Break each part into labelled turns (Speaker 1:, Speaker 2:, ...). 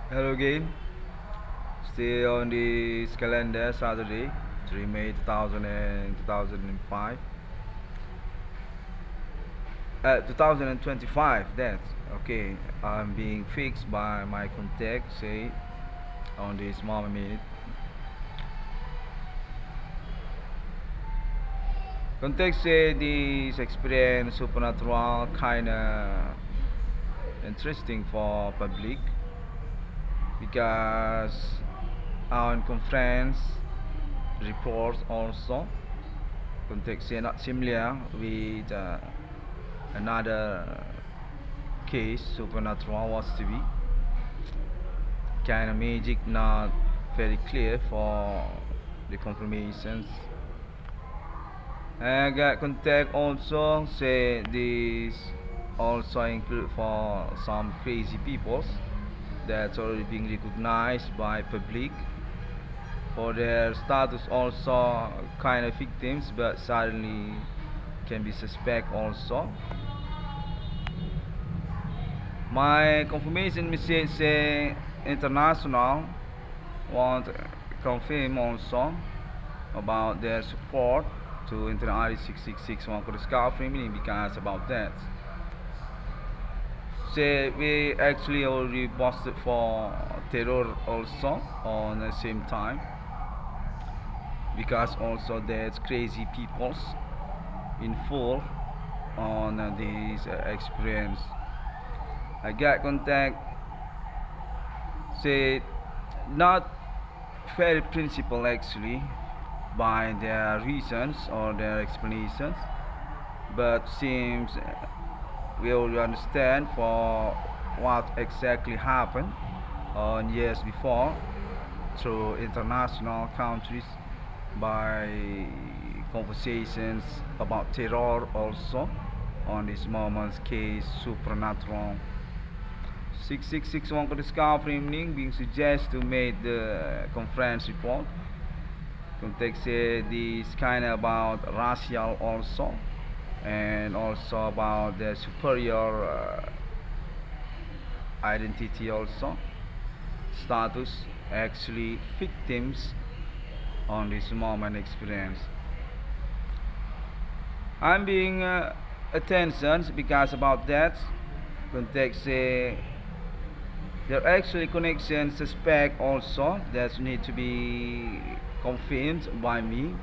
Speaker 1: Hello again. Still on this calendar Saturday, 3 May 2005. 2025, that's okay. I'm being fixed by my contact, say, on this moment. Contact say this experience supernatural kinda interesting for public because on conference reports also context not similar with another case supernatural was to be kind of magic not very clear for the confirmations. I got contact also say this also include for some crazy peoples that's already being recognized by public for their status also kind of victims but suddenly can be suspect also. My confirmation message say international want confirm also about their support to Internet ID 666 one could discover me because about that. Say we actually already busted for terror also on the same time because also there's crazy peoples in full on this experience. I got contact say not very principled actually by their reasons or their explanations, but seems we already understand for what exactly happened on years before through international countries by conversations about terror also on this moment's case supernatural 6661 discovery evening being suggested to make the conference report context this kind of about racial also and also about the superior identity also status actually victims on this moment experience. I'm being attention because about that context there are actually connections suspect also that need to be confirmed by me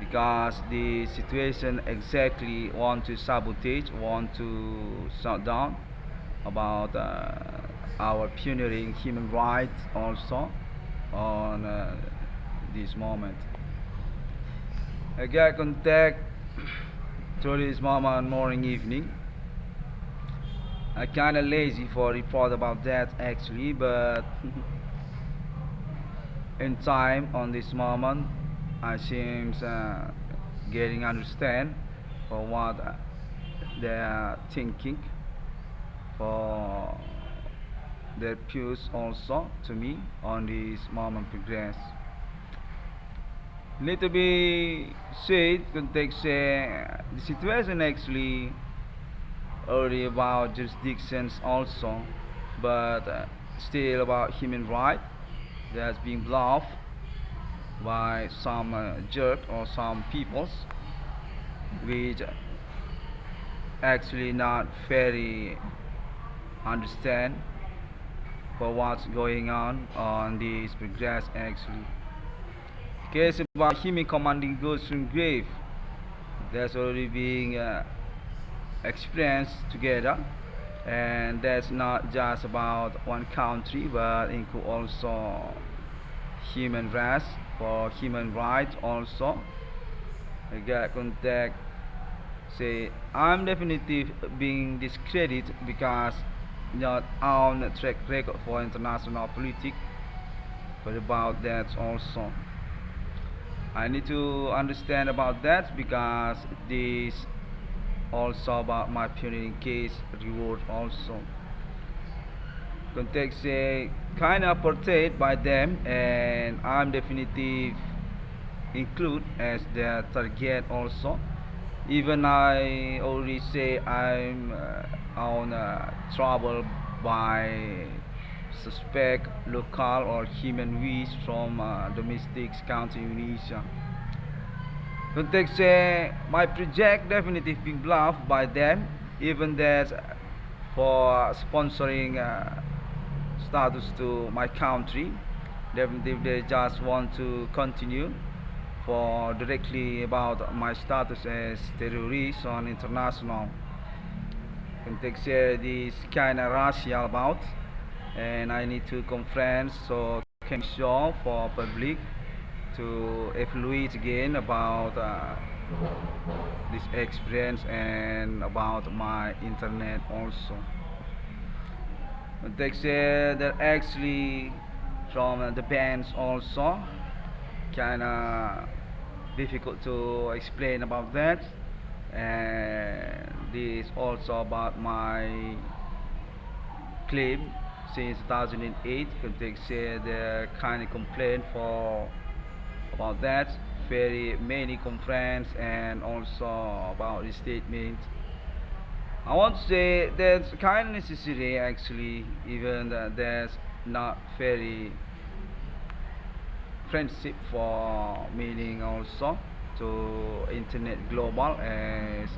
Speaker 1: because the situation exactly want to sabotage, want to shut down about our pioneering human rights also on this moment. I got contact through this moment morning evening. I kinda lazy for a report about that actually, but in time on this moment I seems getting understand for what they are thinking for their views also to me on this moment progress. Need to be said context the situation actually already about jurisdictions also, but still about human rights that's being bluffed by some jerk or some peoples which actually not very understand for what's going on this progress actually. Case about human commanding goods from grave that's already being experienced together and that's not just about one country but include also human rights for human rights also. I got contact say I'm definitely being discredited because not on track record for international politics but about that also I need to understand about that because this also about my pioneering case reward also context kind of portrayed by them and I'm definitely include as their target also even I already say I'm on trouble by suspect local or human waste from domestic county Indonesia. Context my project definitely been bluffed by them, even that for sponsoring status to my country. Definitely they just want to continue for directly about my status as terrorist on international. Context this kind of racial about, and I need to conference so can show for public to evaluate again about this experience and about my internet also. They say that actually from the bands also kinda difficult to explain about that, and this also about my claim since 2008. They say the kind of complaint for about that very many conference and also about the statement. I want to say that's kind of necessary actually, even that's not very friendship for meaning also to internet global as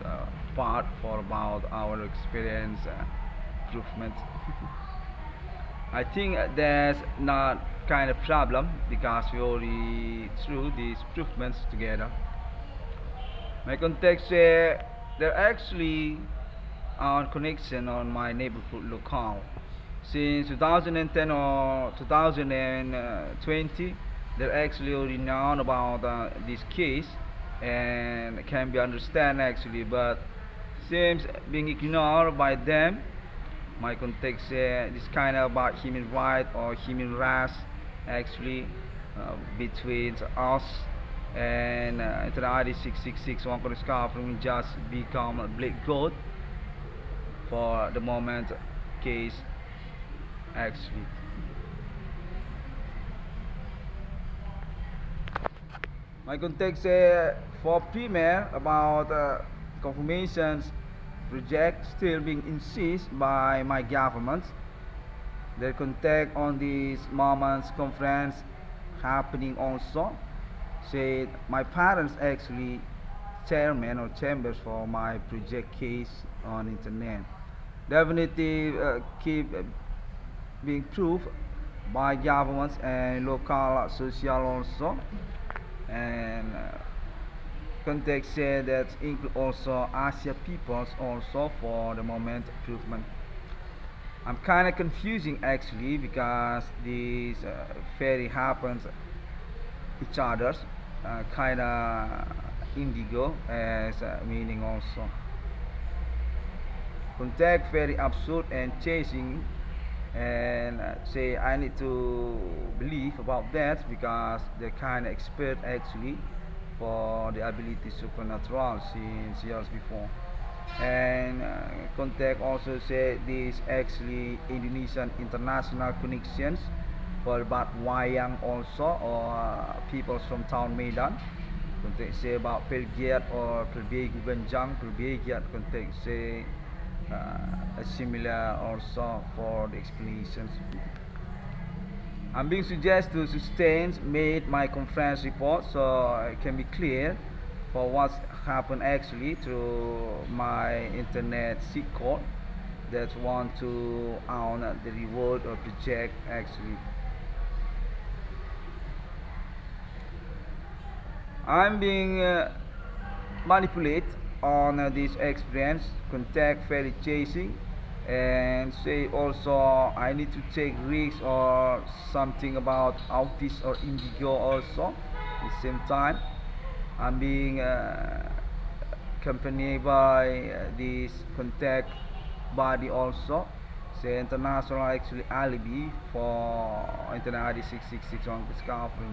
Speaker 1: part for about our experience improvement. I think that's not kind of problem because we already through these improvements together. My context there actually on connection on my neighborhood locale. Since 2010 or 2020, they're actually already known about this case and can be understand actually, but seems being ignored by them. My context this kind of about human right or human rights actually between us and internal ID 666 one could from just become a black goat for the moment case actually. My context for premier about confirmations project still being insisted by my government. Their contact on this moments conference happening also. Said my parents actually chairman or chambers for my project case on internet. Definitely keep being proved by governments and local social also, and context said that include also Asia peoples also for the moment improvement. I'm kind of confusing actually because these ferry happens each others kind of indigo as meaning also. Contact very absurd and chasing, and say I need to believe about that because they're kind of expert actually for the ability supernatural since years before. And contact also say this actually Indonesian international connections for about wayang also or people from town Medan. Contact say about Pelgiat or Pelbegu Ganjang, Pelbegiat contact say a similar also for the explanations. I'm being suggested to sustain made my conference report so it can be clear for what's happened actually to my internet seat code that want to own the reward or project actually. I'm being manipulated on this experience, contact very chasing, and say also I need to take risks or something about autism or indigo also. At the same time, I'm being accompanied by this contact body also. Say international actually alibi for international ID 666 on discovery.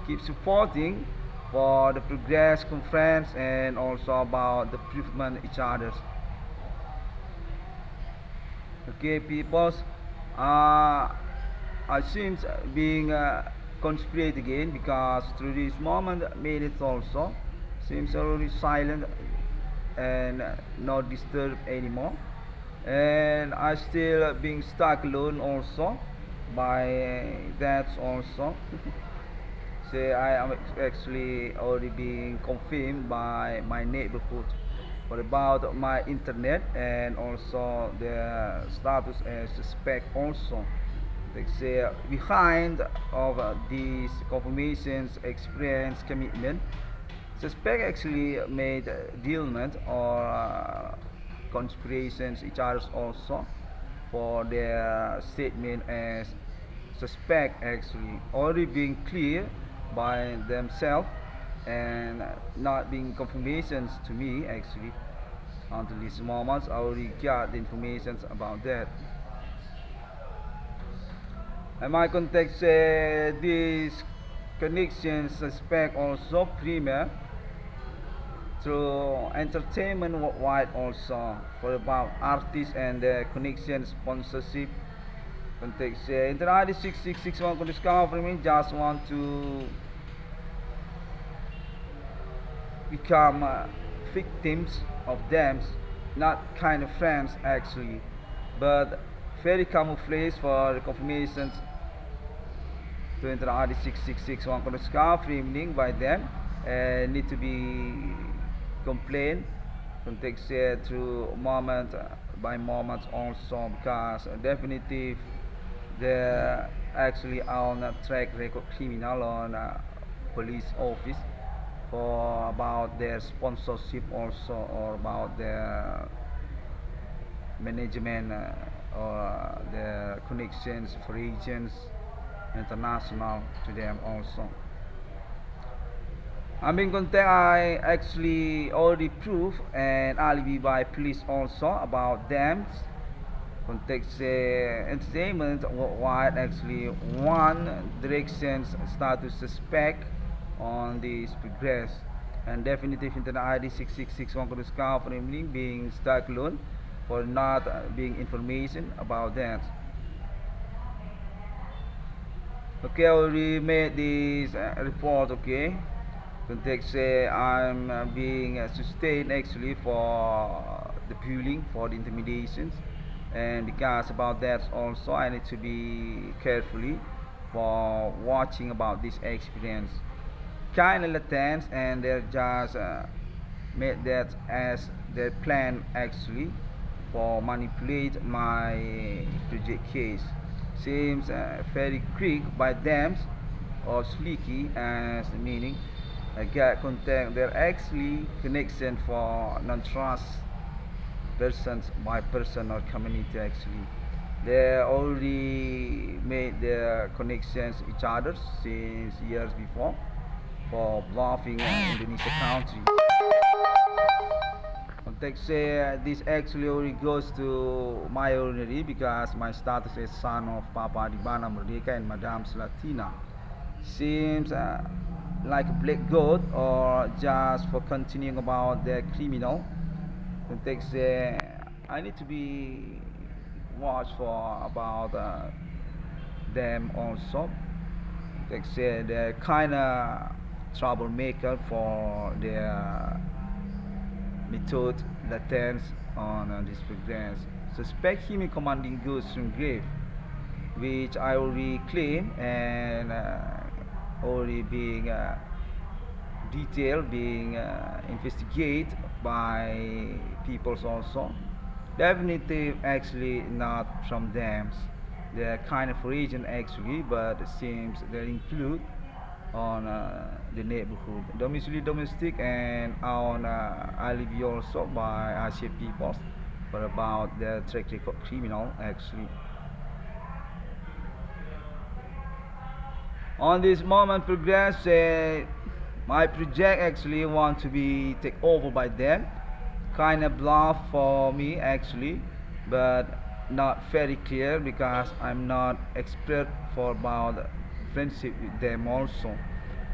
Speaker 1: Keep supporting for the progress conference and also about the improvement each others. Okay, peoples. I seems being conspirate again because through this moment minutes also seems already silent and not disturbed anymore, and I still being stuck alone also by that also. Say I am actually already being confirmed by my neighborhood for about my internet and also the status as suspect also. They say behind of these confirmations, experience, commitment, suspect actually made dealment or conspirations each others also for their statement as suspect actually already being clear by themselves and not being confirmations to me actually until this moment I already got the information about that. And my context this connection suspect also premier through entertainment worldwide also for about artists and connection sponsorship context Interadi 6661 could discover me just want to become victims of them, not kind of friends actually, but very camouflage for confirmations to enter RD 6661 Konoska framing by them and need to be complained context through moment by moment also because definitive the actually on track record criminal on police office for about their sponsorship also or about their management or their connections for agents international to them also. I'm in contact I actually already proved and alibi by police also about them context entertainment worldwide actually one directions status suspect on this progress and definitive into the ID 6661 could discover being stuck alone for not being information about that. Okay, I already made this report. Okay, context I'm being sustained actually for the bullying, for the intimidations, and because about that also I need to be carefully for watching about this experience. Kind of tense, and they just made that as their plan actually for manipulate my project case. Seems very quick by them or sleeky as the meaning. I get contact. They're actually connection for non-trust persons by person or community actually. They already made their connections each other since years before for bluffing Indonesia country. Context this actually only goes to my ordinary because my status is son of Papa Dibana Merdeka and Madame Slatina. Seems like a black goat or just for continuing about the criminal. Context I need to be watched for about them also. Context they're kind of troublemaker for their method latents on this progress. Suspect him in commanding goods from grave, which I already claim and already being detailed, being investigated by peoples also. Definitely, actually not from them. They're kind of region actually, but it seems they include on the neighborhood. Domicile domestic and on alibi also by Asian peoples for about the track record criminal actually. On this moment progress my project actually want to be take over by them kind of bluff for me actually but not very clear because I'm not expert for about friendship with them also.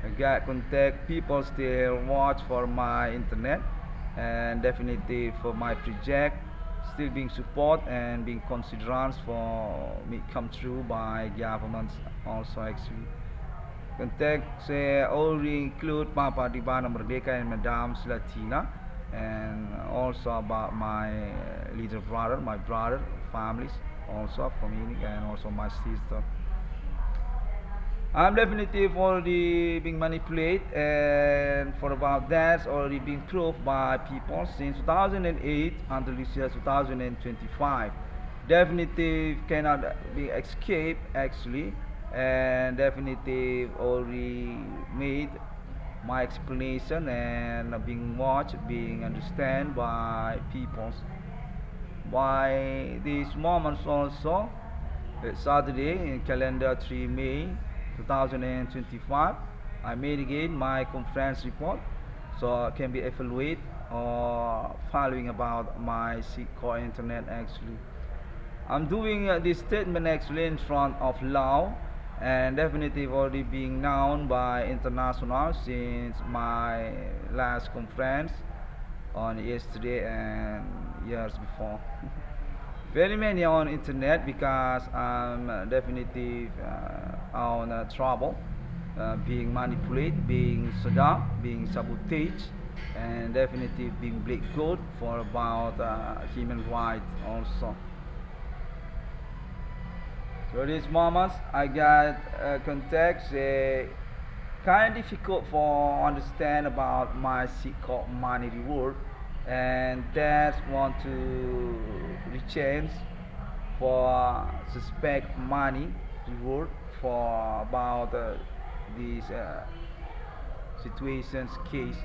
Speaker 1: I got contact people still watch for my internet and definitely for my project still being support and being considered for me come true by governments also actually. Contacts already include Papa Dibana Merdeka and Madame Slatina and also about my little brother, my brother, families also for me and also my sister. I'm definitely already being manipulated, and for about that's already been proved by people since 2008 until this year 2025. Definitive cannot be escaped actually, and definitive already made my explanation and being watched, being understood by people. By these moments also, Saturday in calendar 3 May 2025, I made again my conference report so it can be evaluated or following about my core internet actually. I'm doing this statement actually in front of law and definitely already being known by international since my last conference on yesterday and years before. Very many on internet because I'm definitely on trouble, being manipulated, being seduced, being sabotaged, and definitely being black good for about human rights also. So these moments I got context kind of difficult for understand about my secret money reward and that want to rechange for suspect money reward for about these situations case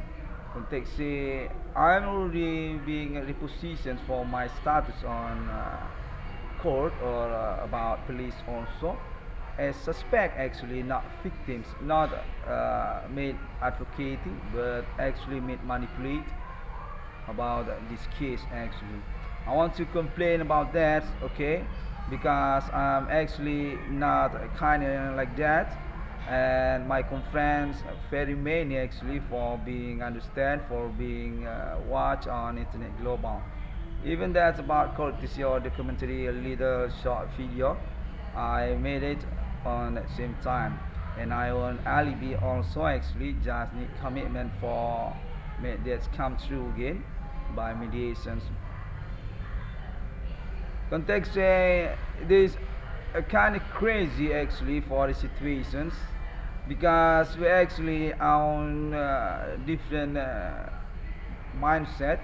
Speaker 1: context say I'm already being repositioned for my status on court or about police also as suspect actually not victims not made advocating but actually made manipulate about this case actually. I want to complain about that, okay? Because I'm actually not kind of like that, and my friends very many actually for being understand for being watch on internet global. Even that's about courtesy or documentary a little short video. I made it on the same time, and I own alibi also actually just need commitment for make that come true again by mediations. Context this kind of crazy actually for the situations because we actually on different mindset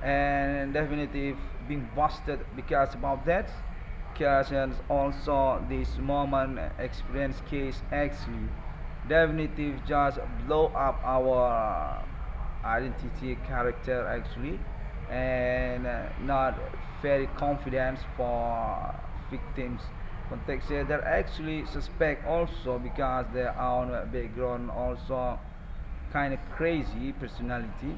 Speaker 1: and definitely being busted because about that because and also this moment experience case actually definitely just blow up our identity character actually and not very confident for victims context they're actually suspect also because their own background also kind of crazy personality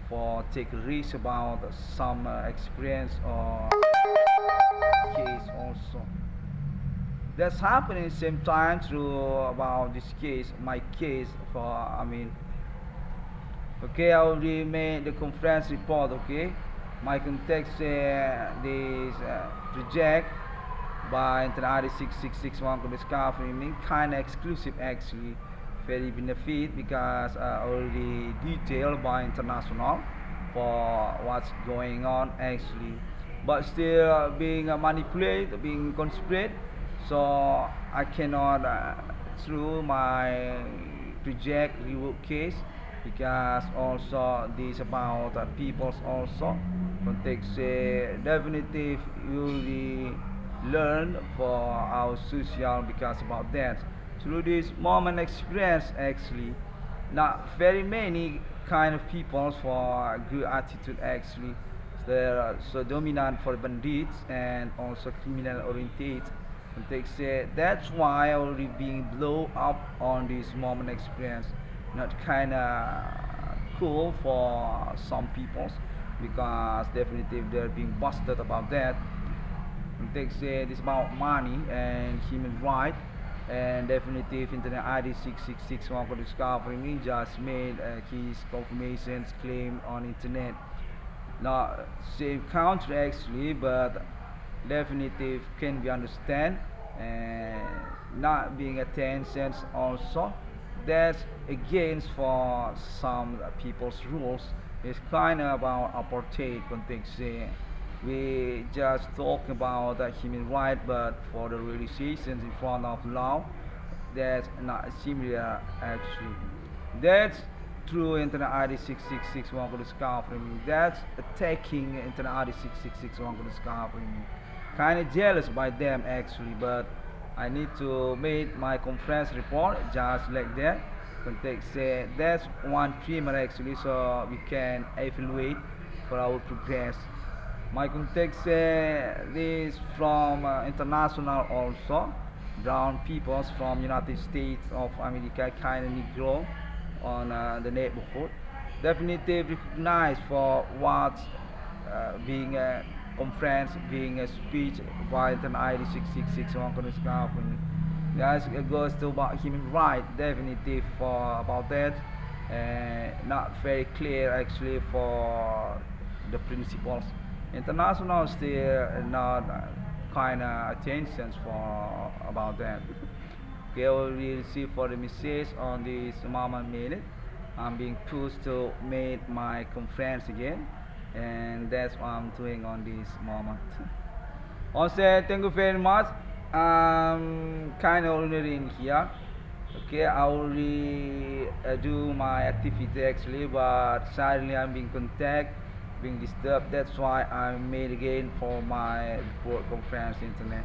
Speaker 1: for take risk about some experience or case also that's happening same time through about this case my case for I mean okay, I already made the conference report. Okay, my context this project by International 6661 could discover me kind of exclusive actually, very benefit because already detailed by international for what's going on actually, but still being manipulated, being conspired, so I cannot through my project reward case because also this about peoples also context definitive you learn for our social because about that through this moment experience actually not very many kind of people for good attitude actually they're so dominant for bandits and also criminal oriented context that's why already being blow up on this moment experience not kind of cool for some people because definitely they're being busted about that and they say it's about money and human right and definitely internet ID 6661 for discovering he just made his confirmations claim on internet not same country actually but definitive can be understand and not being attention also that's against for some people's rules it's kind of about apartheid context we just talk about human right but for the realizations in front of law that's not similar actually. That's through Internet ID 666 one could discover me. That's attacking Internet ID 666 one could discover me. Kind of jealous by them actually, but I need to make my conference report just like that. Context say that's one primer actually, so we can evaluate for our progress. My context is from international also. Brown peoples from United States of America, kind of Negro on the neighborhood. Definitely recognized for what being a conference, being a speech by an ID 666 on Congress government. Guys, it goes to about human right, definitely for about that. Not very clear actually for the principles. International still not kind of attention for about that. Okay, we receive for the message on this moment minute. I'm being pushed to make my conference again, and that's what I'm doing on this moment. Also, thank you very much. I'm kind of already in here. Okay, I already do my activity actually, but sadly I'm being contact, being disturbed. That's why I made again for my report conference internet.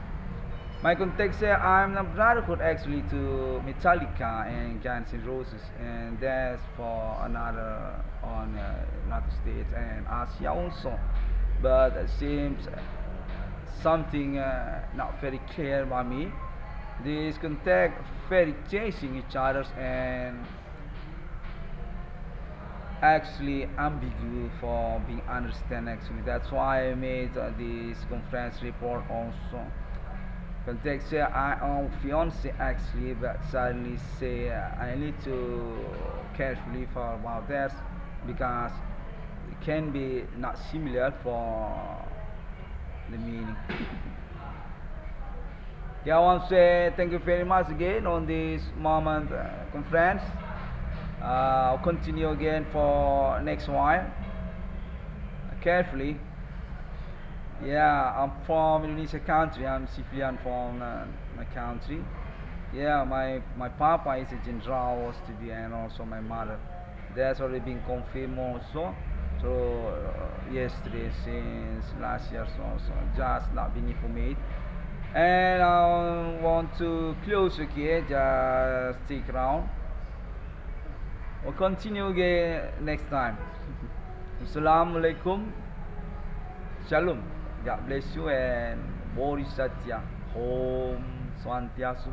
Speaker 1: My contact say I'm a brotherhood actually to Metallica and Guns N' Roses, and that's for another on United States and Asia also. But it seems something not very clear by me. These contact very chasing each other and actually ambiguous for being understand actually. That's why I made this conference report also. Context say I own fiance actually, but suddenly say I need to carefully for about that because it can be not similar for the meaning. Yeah, I want to say thank you very much again on this moment conference. I'll continue again for next while carefully. Yeah, I'm from Indonesia country. I'm civilian from my country. Yeah, my papa is a general was to be and also my mother. That's already been confirmed also. So yesterday since last year so just not being informed. And I want to close okay, just stick around. We'll continue again next time. Assalamualaikum. Shalom. God bless you and Boris Satya. Om Swantiasu.